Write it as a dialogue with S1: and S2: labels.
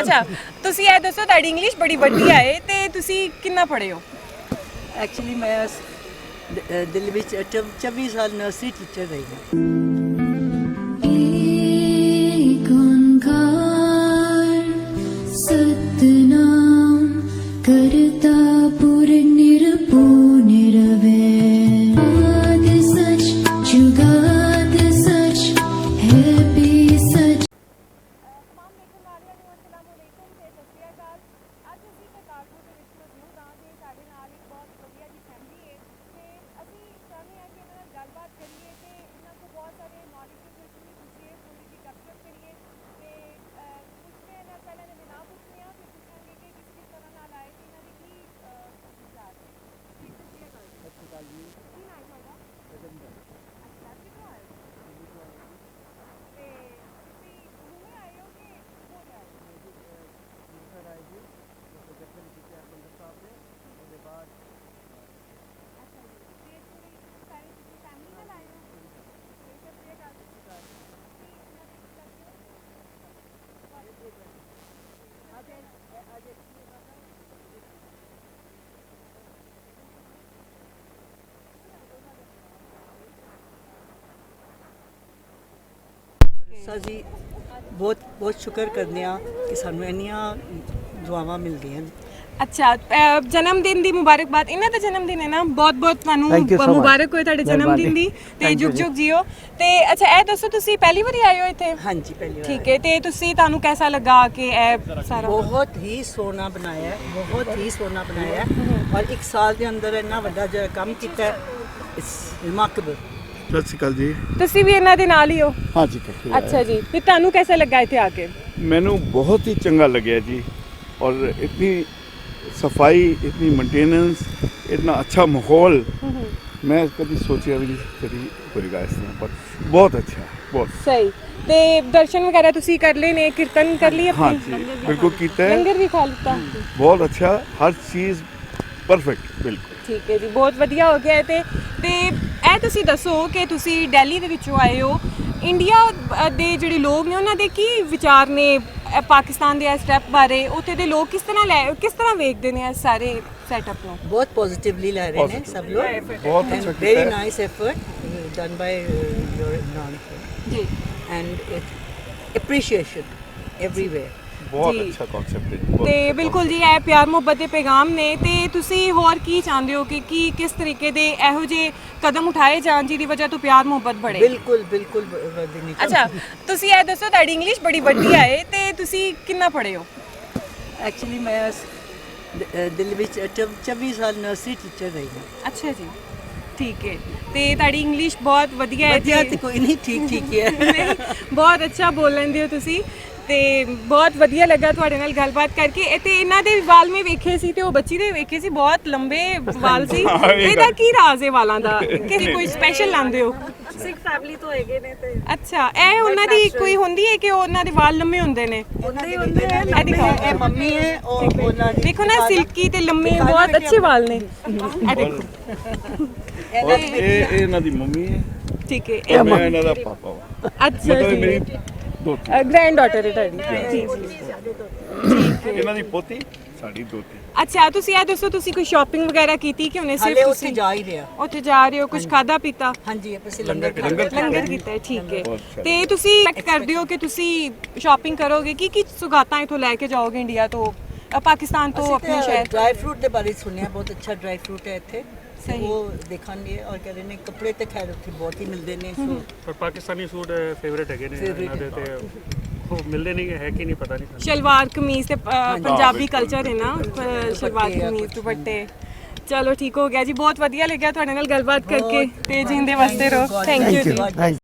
S1: ਅੱਛਾ ਤੁਸੀਂ ਇਹ ਦੱਸੋ ਤੁਹਾਡੀ ਇੰਗਲਿਸ਼ ਬੜੀ ਵਧੀਆ ਹੈ ਤੇ ਤੁਸੀਂ ਕਿੰਨਾ ਪੜ੍ਹੇ ਹੋ?
S2: एक्चुअली मैं दिल्ली ਵਿੱਚ 24 ਸਾਲ ਨਰਸਰੀ ਟੀਚਰ ਰਹੀ ਹਾਂ।
S3: एक ओंकार सतनाम करता पुर निर्भय निरवैर आदि सच जुगाद सच है भी सच।
S1: तमाम देखने वालिਆਂ ਨੂੰ अस्सलाम वालेकुम ਤੇ ਸਤਿ ਸ਼੍ਰੀ ਅਕਾਲ। ਅੱਜ ਅਸੀਂ ਕਰਤਾਰਪੁਰ ਦੇ ਵਿੱਚ ਮੌਜੂਦ ਹਾਂ ਤੇ ਸਾਡੇ ਨਾਲ ਇੱਕ ਬਹੁਤ ਵਧੀਆ ਜੀ ਫੈਮਿਲੀ ਹੈ ਤੇ ਅਸੀਂ ਚਾਹੁੰਦੇ ਹਾਂ ਕਿ ਇਹਨਾਂ ਨਾਲ ਗੱਲਬਾਤ ਕਰੀਏ ਤੇ ਇਹਨਾਂ ਕੋਲ ਬਹੁਤ ਸਾਰੇ ਨੌਲੇਜ ਦੇ ਕੁਐਸਚਨ ਵੀ ਪੁੱਛੀਏ, ਥੋੜੀ ਜਿਹੀ ਗੱਲਬਾਤ ਕਰੀਏ ਤੇ ਪੁੱਛਦੇ ਹਾਂ ਨਾਲ ਪਹਿਲਾਂ ਇਹਨਾਂ ਦੇ ਨਾਮ ਪੁੱਛਦੇ ਹਾਂ ਫਿਰ ਪੁੱਛਾਂਗੇ ਕਿ ਕਿਸ ਤਰ੍ਹਾਂ ਨਾਲ ਆਏ ਤੇ ਇਹਨਾਂ ਦੇ ਕੀ ਵਿਚਾਰ ਨੇ। ਸਤਿ ਸ਼੍ਰੀ ਅਕਾਲ ਜੀ।
S4: ਸਤਿ ਸ਼੍ਰੀ ਅਕਾਲ ਜੀ।
S1: ਕੀ ਨਾਮ ਹੈ ਤੁਹਾਡਾ?
S4: ਰਜਿੰਦਰ।
S1: ਅੱਛਾ ਕਿੱਥੋਂ ਆਏ ਹੋ? ਤੇ ਤੁਸੀਂ ਹੁਣੇ ਆਏ ਹੋ ਕਿ ਹੋ ਗਏ?
S4: ਸਰ ਆਏ ਜੀ ਜੱਫਰ ਜੀ ਬੰਦਰ ਸਾਹਿਬ ਦੇ ਉਹਦੇ ਬਾਅਦ
S1: ਅੱਛਾ ਜੀ ਤੇ ਪੂਰੀ ਸਾਰੀ ਤੁਸੀਂ ਫੈਮਿਲੀ ਨਾਲ ਆਏ ਹੋ? ਤੇ ਸਤਿ ਸ਼੍ਰੀ ਅਕਾਲ। ਤੁਸੀਂ ਇਹਨਾਂ ਦੇ ਕੀ ਕਰਦੇ ਹੋ?
S2: ਸਰ ਜੀ ਬਹੁਤ ਬਹੁਤ ਸ਼ੁਕਰ ਕਰਦੇ ਹਾਂ ਕਿ ਸਾਨੂੰ ਇੰਨੀਆਂ ਦੁਆਵਾਂ ਮਿਲਦੀਆਂ ਨੇ।
S1: ਅੱਛਾ ਜਨਮ ਦਿਨ ਦੀ ਮੁਬਾਰਕਬਾਦ। ਇਹਨਾਂ ਦਾ ਜਨਮ ਦਿਨ ਹੈ ਨਾ, ਬਹੁਤ ਬਹੁਤ ਤੁਹਾਨੂੰ
S4: Thank you so much.
S1: ਮੁਬਾਰਕ ਹੋਏ ਤੁਹਾਡੇ ਜਨਮ ਦਿਨ ਦੀ ਤੇ
S4: Thank you
S1: ਜੁਗ
S4: ਜੀ।
S1: ਜੁਗ ਜੀਓ। ਤੇ ਅੱਛਾ ਇਹ ਦੱਸੋ ਤੁਸੀਂ ਪਹਿਲੀ ਵਾਰੀ ਆਏ ਹੋ ਇੱਥੇ?
S2: ਹਾਂਜੀ ਪਹਿਲੀ ਵਾਰ
S1: ਠੀਕ ਹੈ ਤੇ ਤੁਸੀਂ ਤੁਹਾਨੂੰ ਕਿਹਦਾ ਲੱਗਾ ਕਿ ਇਹ ਸਾਰਾ?
S2: ਬਹੁਤ ਹੀ ਸੋਹਣਾ ਬਣਾਇਆ ਹੈ, ਬਹੁਤ ਹੀ ਸੋਹਣਾ ਬਣਾਇਆ ਹੈ ਔਰ ਇੱਕ ਸਾਲ ਦੇ ਅੰਦਰ ਇੰਨਾ ਵੱਡਾ ਜਿਹੜਾ ਕੰਮ ਕੀਤਾ ਹੈ ਇਟਸ ਰਿਮਾਰਕੇਬਲ।
S5: ਸਤਿ ਸ਼੍ਰੀ ਅਕਾਲ ਜੀ।
S1: ਤੁਸੀਂ ਵੀ ਇਹਨਾਂ ਦੇ ਨਾਲ ਹੀ ਹੋ?
S5: हाँ जी इकट्ठे आए।
S1: ਅੱਛਾ ਜੀ ਤੇ ਤੁਹਾਨੂੰ ਕਿਹਦਾ ਲੱਗਾ ਇੱਥੇ ਆ ਕੇ?
S5: मैनू बहुत ही चंगा लगे जी और इतनी सफाई, इतनी मेंटेनेंस, इतना अच्छा माहौल मैं कभी सोचा भी नहीं कभी होएगा इस तरह पर। बहुत अच्छा बहुत।
S1: ਸਹੀ ਤੇ ਦਰਸ਼ਨ ਵਗੈਰਾ ਤੁਸੀਂ ਕਰ ਲਏ ਨੇ, ਕੀਰਤਨ ਕਰ ਲਈ
S5: हाँ
S1: ਆਪਣੀ?
S5: जी बिल्कुल कीता है।
S1: ਲੰਗਰ ਵੀ ਖਾ ਲਿੱਤਾ?
S5: बहुत अच्छा, हर चीज़ परफेक्ट बिल्कुल।
S1: ਠੀਕ ਹੈ ਜੀ ਬਹੁਤ ਵਧੀਆ ਹੋ ਗਿਆ ਹੈ ਤੇ ਇਹ ਤੁਸੀਂ ਦੱਸੋ ਕਿ ਤੁਸੀਂ ਦਿੱਲੀ ਦੇ ਵਿੱਚੋਂ ਆਏ ਹੋ, ਇੰਡੀਆ ਦੇ ਜਿਹੜੇ ਲੋਕ ਨੇ ਉਹਨਾਂ ਦੇ ਕੀ ਵਿਚਾਰ ਨੇ ਪਾਕਿਸਤਾਨ ਦੇ ਇਸ ਸਟੈਪ ਬਾਰੇ? ਉੱਥੇ ਦੇ ਲੋਕ ਕਿਸ ਤਰ੍ਹਾਂ ਵੇਖਦੇ ਨੇ ਇਸ ਸਾਰੇ ਸੈਟਅਪ ਨੂੰ?
S2: ਬਹੁਤ ਪੋਜ਼ਿਟਿਵਲੀ ਲੈ ਰਹੇ ਨੇ ਸਭ ਲੋਕ।
S5: बहुत अच्छा
S2: ਵੈਰੀ
S5: कीता है।
S2: Nice effort done by your ਨਾਨ
S1: ji
S2: and it appreciation everywhere.
S5: बहुत
S1: जी।
S5: अच्छा कॉन्सेप्ट है। बहुत
S1: ਤੇ
S5: अच्छा
S1: ਬਿਲਕੁਲ ਜੀ ਇਹ ਪਿਆਰ ਮੁਹੱਬਤ ਦੇ ਪੈਗਾਮ ਨੇ ਤੇ ਤੁਸੀਂ ਹੋਰ ਕੀ ਚਾਹੁੰਦੇ ਹੋ ਕਿ ਕਿਸ ਤਰੀਕੇ ਦੇ ਇਹੋ ਜਿਹੇ ਕਦਮ ਉਠਾਏ ਜਾਣ ਜਿਹਦੀ ਵਜ੍ਹਾ ਤੋਂ ਪਿਆਰ ਮੁਹੱਬਤ ਬੜੇ?
S2: ਬਿਲਕੁਲ ਬਿਲਕੁਲ ਵਰਦਿਨੀ।
S1: ਅੱਛਾ ਤੁਸੀਂ ਇਹ ਦੱਸੋ ਤੁਹਾਡੀ ਇੰਗਲਿਸ਼ ਬੜੀ ਵਧੀਆ ਹੈ ਤੇ ਤੁਸੀਂ ਕਿੰਨਾ ਪੜ੍ਹੇ ਹੋ?
S2: ਐਕਚੁਅਲੀ ਮੈਂ ਦਿੱਲੀ ਵਿੱਚ 24 ਸਾਲ ਨਰਸਰੀ ਟੀਚਰ ਰਹੀ ਹਾਂ।
S1: ਅੱਛਾ ਜੀ ਠੀਕ ਹੈ ਤੇ ਤੁਹਾਡੀ ਇੰਗਲਿਸ਼ ਬਹੁਤ ਵਧੀਆ ਹੈ
S2: ਵਧੀਆ ਤੇ ਕੋਈ ਨਹੀਂ, ਠੀਕ ਠੀਕ ਹੀ ਹੈ।
S1: ਨਹੀਂ, ਬਹੁਤ ਅੱਛਾ ਬੋਲ ਲੈਂਦੇ ਹੋ ਤੁਸੀਂ ਤੇ ਬਹੁਤ ਵਧੀਆ ਲੱਗਾ ਤੁਹਾਡੇ ਨਾਲ ਗੱਲਬਾਤ ਕਰਕੇ। ਤੇ ਇਹਨਾਂ ਦੇ ਵਾਲ ਮੈਂ ਵੇਖੇ ਸੀ ਤੇ ਉਹ ਬੱਚੀ ਦੇ ਵੇਖੇ ਸੀ, ਬਹੁਤ ਲੰਬੇ ਵਾਲ ਸੀ। ਇਹਦਾ ਕੀ ਰਾਜ਼ ਹੈ ਵਾਲਾਂ ਦਾ? ਕਿ ਕੋਈ ਸਪੈਸ਼ਲ ਲਾਉਂਦੇ ਹੋ?
S6: ਸਿੱਖ ਫੈਮਿਲੀ ਤੋਂ ਹੈਗੇ ਨੇ ਤੇ
S1: ਅੱਛਾ ਇਹ ਉਹਨਾਂ ਦੀ ਕੋਈ ਹੁੰਦੀ ਹੈ ਕਿ ਉਹਨਾਂ ਦੇ ਵਾਲ ਲੰਮੇ ਹੁੰਦੇ ਨੇ?
S6: ਹੁੰਦੇ ਹੁੰਦੇ ਆ
S1: ਇਹ ਦਿਖਾਓ,
S2: ਇਹ ਮੰਮੀ ਹੈ ਔਰ ਉਹਨਾਂ ਦੀ
S1: ਦੇਖੋ ਨਾ ਸਿਲਕੀ ਤੇ ਲੰਮੇ ਬਹੁਤ ਅੱਛੇ ਵਾਲ ਨੇ। ਇਹ ਦੇਖੋ
S5: और ये इन्हां दी मम्मी है
S1: ਠੀਕ ਹੈ
S5: और मैं इन्हां दा पापा हूं।
S1: ਅੱਛਾ
S5: मतलब
S1: ਜੀ
S5: मेरी दोती
S1: ਗ੍ਰੈਂਡ ਡਾਟਰ ਹੈ ਤੁਹਾਡੀ? ਜੀ ਜੀ
S5: इन्हां दी पोती साडी दोती।
S1: ਅੱਛਾ ਤੁਸੀਂ ਇਹ ਦੱਸੋ ਤੁਸੀਂ ਕੋਈ ਸ਼ਾਪਿੰਗ ਵਗੈਰਾ ਕੀਤੀ ਕਿ ਉਹਨੇ
S2: ਹਾਲੇ
S1: ਸਿਰਫ
S2: ਉੱਥੇ
S1: ਤੁਸੀਂ
S2: ਜਾ ਹੀ ਰਿਹਾ।
S1: ਉੱਥੇ ਜਾ ਰਹੇ ਹੋ, ਕੁਝ ਖਾਦਾ ਪੀਤਾ?
S2: ਹਾਂਜੀ ਅਸੀਂ ਲੰਗਰ ਖਾ
S5: लंगर
S1: ਲੰਗਰ ਕੀਤਾ ਹੈ, ਠੀਕ ਹੈ।
S5: ਬਹੁਤ ਅੱਛਾ।
S1: ਤੇ ਤੁਸੀਂ ਐਕਸਪੈਕਟ ਕਰਦੇ ਹੋ ਕਿ ਤੁਸੀਂ ਸ਼ਾਪਿੰਗ ਕਰੋਗੇ ਕੀ ਸੁਗਾਤਾਂ ਇਥੋਂ ਲੈ ਕੇ ਜਾਓਗੇ ਇੰਡੀਆ ਤੋਂ, ਪਾਕਿਸਤਾਨ ਤੋਂ ਆਪਣੇ ਸ਼ਹਿਰ?
S2: ਡਰਾਈ ਫਰੂਟ ਦੇ ਬਾਰੇ ਸੁਣਿਆ, ਬਹੁਤ ਅੱਛਾ ਡਰਾਈ ਫਰੂਟ ਹੈ ਇੱਥੇ।
S1: ਸਹੀ।
S2: ਉਹ ਦੇਖਾਂਗੇ ਔਰ ਕਹਿ ਰਹੇ ਨੇ ਕੱਪੜੇ ਤੇ ਖੈਰ ਉੱਥੇ ਬਹੁਤ ਹੀ ਮਿਲਦੇ ਨੇ। ਸੋ
S7: ਪਰ ਪਾਕਿਸਤਾਨੀ ਸੂਟ ਫੇਵਰੇਟ ਹੈਗੇ ਨੇ
S2: Favourite
S7: ਇਹਨਾਂ ਦੇ ਤੇ ਉਹ ਮਿਲਦੇ ਨਹੀਂ ਹੈ ਕਿ ਨਹੀਂ ਪਤਾ ਨਹੀਂ ਸਾਨੂੰ।
S1: ਸ਼ਲਵਾਰ ਕਮੀਜ਼ ਤੇ ਪੰਜਾਬੀ
S5: ਬਿਲਕੁਲ।
S1: ਕਲਚਰ ਹੈ ਨਾ, ਸ਼ਲਵਾਰ ਕਮੀਜ਼ ਦੁਪੱਟੇ। ਚਲੋ ਠੀਕ ਹੋ ਗਿਆ ਜੀ, ਬਹੁਤ ਵਧੀਆ ਲੱਗਿਆ ਤੁਹਾਡੇ ਨਾਲ ਗੱਲਬਾਤ ਕਰਕੇ ਤੇ ਜਿੰਦੇ ਵਾਸਤੇ ਰਹੋ। ਥੈਂਕ ਯੂ ਜੀ।